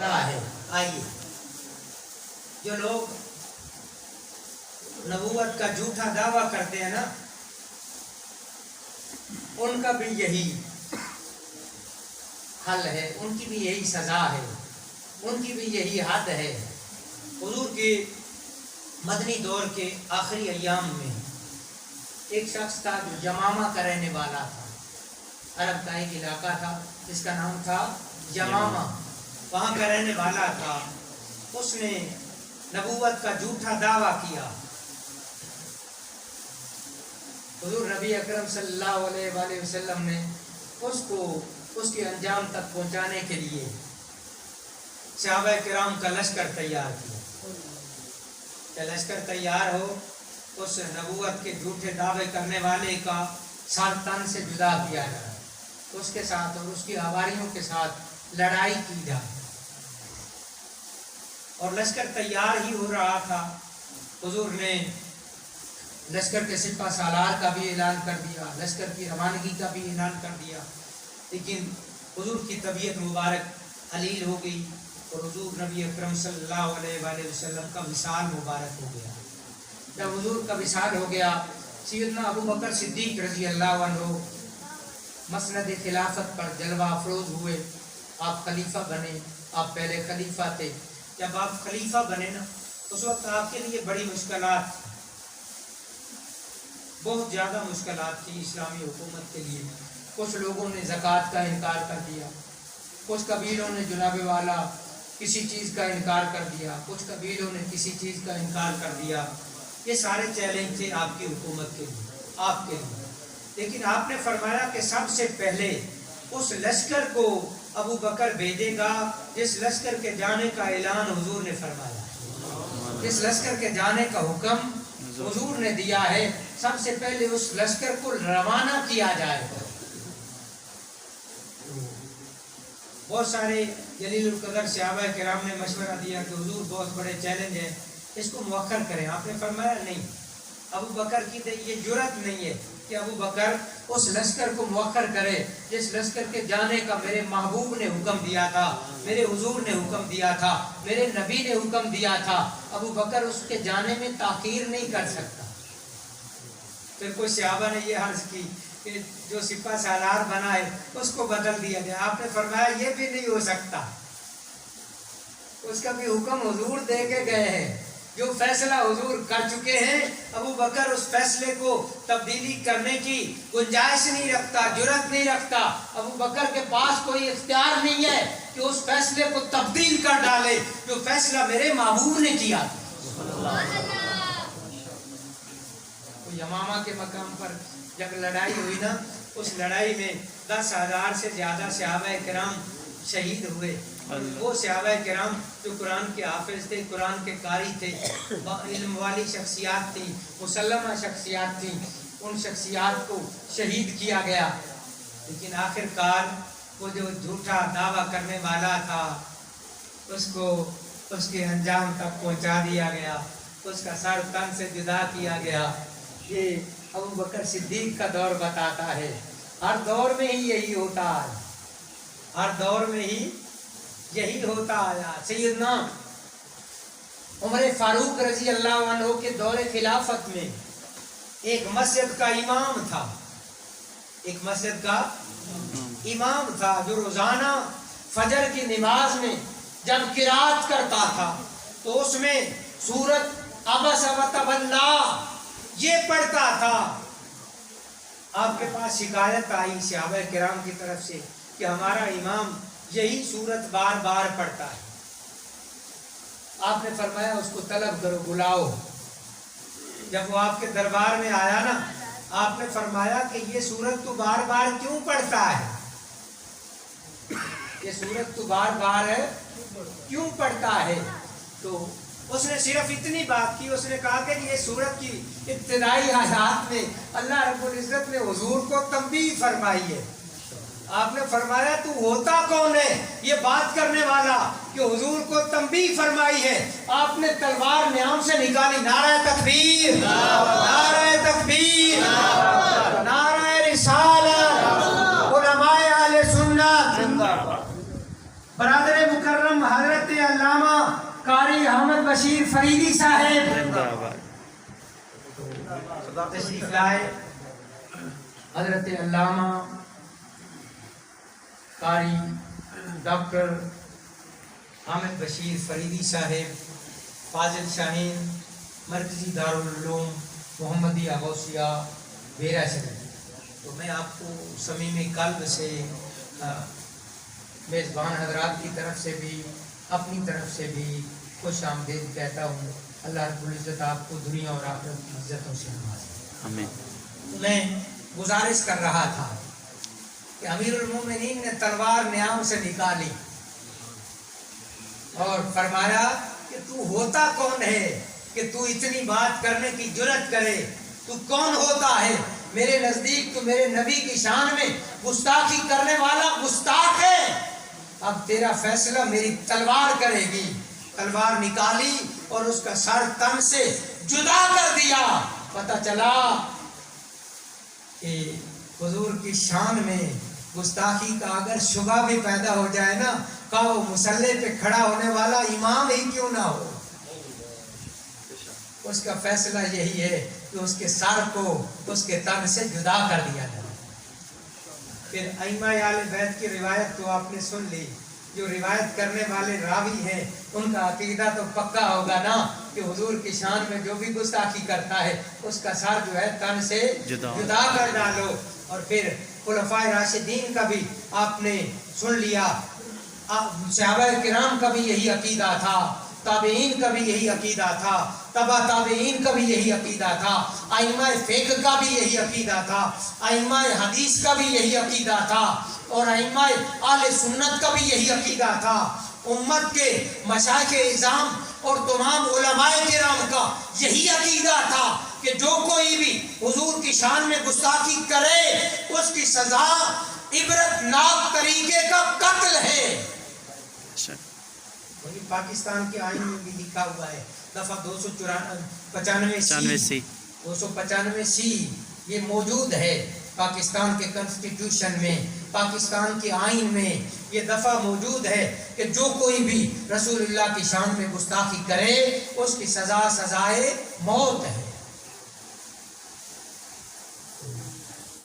है। आइए, जो लोग नबूवत का झूठा दावा करते हैं ना, उनका भी यही हल है, उनकी भी यही सजा है, उनकी भी यही हद है। हुजूर के मदनी दौर के आखिरी अय्याम में एक शख्स था जो यमामा का रहने वाला था। अरब का एक इलाका था जिसका नाम था यमामा, वहाँ का रहने वाला था। उसने नबूवत का झूठा दावा किया। हुजूर नबी अकरम सल्लल्लाहु अलैहि वसल्लम ने उसको उसके अंजाम तक पहुँचाने के लिए सहाबा किराम का लश्कर तैयार किया। क्या लश्कर तैयार हो, उस नबूवत के झूठे दावे करने वाले का सर तन से जुदा किया जाए, उसके साथ और उसकी हवारियों के साथ लड़ाई की जाए। और लश्कर तैयार ही हो रहा था। हुजूर ने लश्कर के सिपा सालार का भी ऐलान कर दिया, लश्कर की रवानगी का भी ऐलान कर दिया। लेकिन हुजूर की तबीयत मुबारक हलील हो गई और हुजूर नबी अकरम सल्लल्लाहु अलैहि वसल्लम का विसाल मुबारक हो गया। जब हुजूर का विसाल हो गया, सैयदना अबू बकर सिद्दीक रज़ी अल्लाह अन्हु मसनद खिलाफत पर जलवा अफरोज हुए। आप खलीफा बने, आप पहले खलीफा थे। जब आप खलीफा बने ना, उस वक्त आपके लिए बड़ी मुश्किलात, बहुत ज़्यादा मुश्किलात थी इस्लामी हुकूमत के लिए। कुछ लोगों ने ज़कात का इनकार कर दिया, कुछ कबीलों ने जुनाबे वाला किसी चीज़ का इनकार कर दिया, कुछ कबीलों ने किसी चीज़ का इनकार कर दिया। ये सारे चैलेंज थे आपकी हुकूमत के लिए, आपके लिए। लेकिन आपने फरमाया कि सबसे पहले उस लश्कर को अबू बकर भेजेगा जिस लश्कर के जाने का ऐलान हुजूर ने फरमाया, जिस लश्कर के जाने का हुक्म हुजूर ने दिया है, सबसे पहले उस लश्कर को रवाना किया जाएगा। बहुत सारे जलीलुल कदर सहाबा किराम ने मशवरा दिया कि हुजूर बहुत बड़े चैलेंज है, इसको मुअख्खर करें। आपने फरमाया नहीं, अबू बकर की ये जुर्रत नहीं है कि अबू बकर उस लश्कर को मुअख्खर करे जिस लश्कर के जाने का मेरे महबूब ने हुक्म दिया था, मेरे हुजूर ने हुक्म दिया था, मेरे नबी ने हुक्म दिया था। अबू बकर उसके जाने में ताखीर नहीं कर सकता। फिर कोई सहाबा ने ये अर्ज की कि जो सिपा सालार बना है उसको बदल दिया जाए। आपने फरमाया ये भी नहीं हो सकता, उसका भी हुक्म हुजूर दे के गए हैं। जो फैसला हुजूर कर चुके हैं, अबू बकर उस फैसले को तब्दीली करने की गुंजाइश नहीं रखता, जुर्रत नहीं रखता। अबू बकर के पास कोई इख्तियार नहीं है कि उस फैसले को तब्दील कर डाले जो फैसला मेरे महबूब ने किया। तो यमामा के मकाम पर जब लड़ाई हुई ना, उस लड़ाई में 10,000 से ज़्यादा सहाबा किराम शहीद हुए। वो सहाबा किराम जो कुरान के हाफिज थे, कुरान के कारी थे, इल्म वाली शख्सियात थी, मुसल्लमा शख्सियात थी, उन शख्सियात को शहीद किया गया। लेकिन आखिरकार वो जो झूठा दावा करने वाला था उसको उसके अंजाम तक पहुंचा दिया गया, उसका सर तन से जुदा किया गया। ये अबू बकर सिद्दीक का दौर बताता है। हर दौर में ही यही होता है, हर दौर में ही यही होता आया। सैयदना उमर फारूक रजी अल्लाह अन्हु के दौरे खिलाफत में एक मस्जिद का इमाम था, एक मस्जिद का इमाम था जो रोजाना फजर की नमाज में जब किरात करता था तो उसमें सूरत अबस व तवल्ला ये पढ़ता था। आपके पास शिकायत आई सहाबा किराम की तरफ से कि हमारा इमाम यही सूरत बार बार पढ़ता है। आपने फरमाया उसको तलब करो, बुलाओ। जब वो आपके दरबार में आया ना, आपने फरमाया कि ये सूरत तो बार बार क्यों पढ़ता है, ये सूरत तो बार बार है क्यों पढ़ता है। तो उसने सिर्फ इतनी बात की, उसने कहा कि ये सूरत की इब्तिदाई हालात में अल्लाह रब्बुल इज्जत ने हुजूर को तंबीह फरमाई है। आपने फरमाया तू होता कौन है ये बात करने वाला कि हुजूर को तंबीह फरमाई है। आपने तलवार न्याम से निकाली, नारा तकबीर, नारा तकबीर, नारा रिसालत, उलमाए अहले सुन्नत, बरादर मुकर्रम हजरत कारी अहमद बशीर फरीदी साहेब जिंदाबाद। तशरीफ लाए। हजरत अल्लामा कारी डॉक्टर हामिद बशीर फरीदी साहेब फाजिल शाहीन मरकजी दारुल उलूम मोहम्मदिया गौसिया बेरा शहर। तो मैं आपको समीम कल्ब से मेज़बान हजरात की तरफ से भी अपनी तरफ से भी खुश आमदीद कहता हूँ। अल्लाह रब्बुल इज़्ज़त आपको दुनिया और आखिरत की इज़्ज़तों से नवाजे। आमीन। मैं गुजारिश कर रहा था कि अमीरुल मोमिनीन ने तलवार न्याम से निकाली और फरमाया कि तू होता कौन है कि तू इतनी बात करने की जुर्रत करे, तू कौन होता है? मेरे नजदीक तो मेरे नबी की शान में गुस्ताखी करने वाला गुस्ताख है। अब तेरा फैसला मेरी तलवार करेगी। तलवार निकाली और उसका सर तन से जुदा कर दिया। पता चला कि हुजूर की शान में गुस्ताखी का अगर शुबा भी पैदा हो जाए ना, का वो मुसल्ले पे खड़ा होने वाला इमाम ही क्यों ना हो, उसका फैसला यही है कि उसके सर को उसके तन से जुदा कर दिया जाए। फिर अइमा आले बैत की रिवायत तो आपने सुन ली। जो रिवायत करने वाले रावी हैं उनका अकीदा तो पक्का होगा ना कि हुजूर की शान में जो भी गुस्ताखी करता है उसका सर जो है तन से जुदा कर डालो। और फिर खुलफाए राशिदीन का भी आपने सुन लिया। सहाबाए किराम का भी यही अकीदा था, ताबईन का भी यही अकीदा था, तबा ताबईन का भी यही अकीदा था, आइमाए फ़िक़्ह का भी यही अकीदा था, आइमाए हदीस का भी यही अकीदा था और आइमाए आले सुन्नत का भी यही अकीदा था। उम्मत के मशाइख़ इज़ाम और तमाम उलमाए किराम का यही अकीदा था कि जो कोई भी हुजूर की शान में गुस्ताखी करे उसकी सज़ा इबरतनाक तरीके का कत्ल है। वही पाकिस्तान के आईन में भी लिखा हुआ है, दफा 295C ये मौजूद है पाकिस्तान के कॉन्स्टिट्यूशन में, पाकिस्तान के आईन में ये दफा मौजूद है कि जो कोई भी रसूलुल्लाह की शान में गुस्ताखी करे उसकी सज़ाए मौत है।